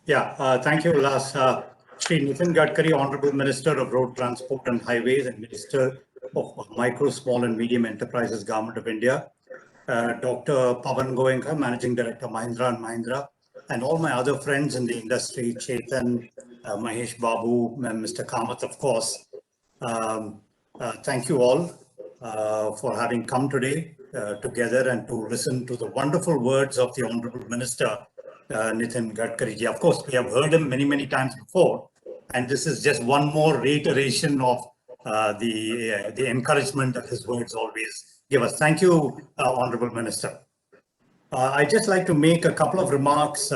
Speaker 4: Yeah, thank you, Ullas. Shri Nitin Gadkari, Honorable Minister of Road Transport and Highways and Minister of Micro, Small and Medium Enterprises, Government of India, Dr. Pavan Goenka, Managing Director, Mahindra & Mahindra, and all my other friends in the industry, Chetan, Mahesh Babu, and Mr. Kamath, of course. Thank you all for having come today together and to listen to the wonderful words of the Honorable Minister, Nitin Gadkari ji. Of course, we have heard him many, many times before, and this is just one more reiteration of the encouragement that his words always give us. Thank you, Honorable Minister. I'd just like to make a couple of remarks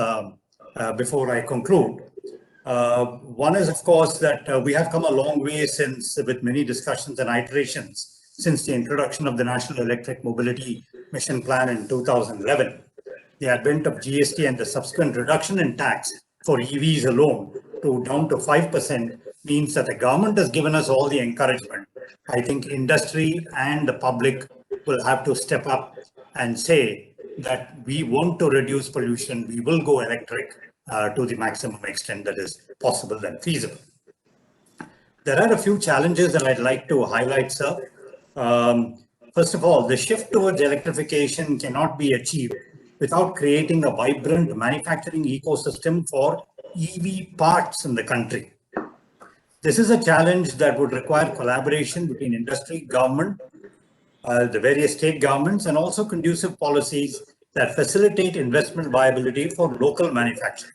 Speaker 4: before I conclude. One is, of course, that we have come a long way since, with many discussions and iterations, since the introduction of the National Electric Mobility Mission Plan in 2011. The advent of GST and the subsequent reduction in tax for EVs alone down to 5% means that the government has given us all the encouragement. I think industry and the public will have to step up and say that we want to reduce pollution, we will go electric to the maximum extent that is possible and feasible. There are a few challenges that I'd like to highlight, sir. First of all, the shift towards electrification cannot be achieved without creating a vibrant manufacturing ecosystem for EV parts in the country. This is a challenge that would require collaboration between industry, government, the various state governments, and also conducive policies that facilitate investment viability for local manufacturing.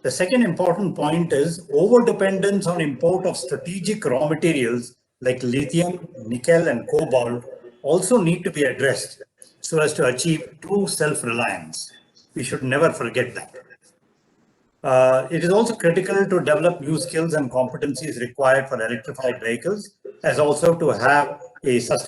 Speaker 4: The second important point is over-dependence on import of strategic raw materials like lithium, nickel, and cobalt also need to be addressed so as to achieve true self-reliance. We should never forget that. It is also critical to develop new skills and competencies required for electrified vehicles, as also to have a sustainable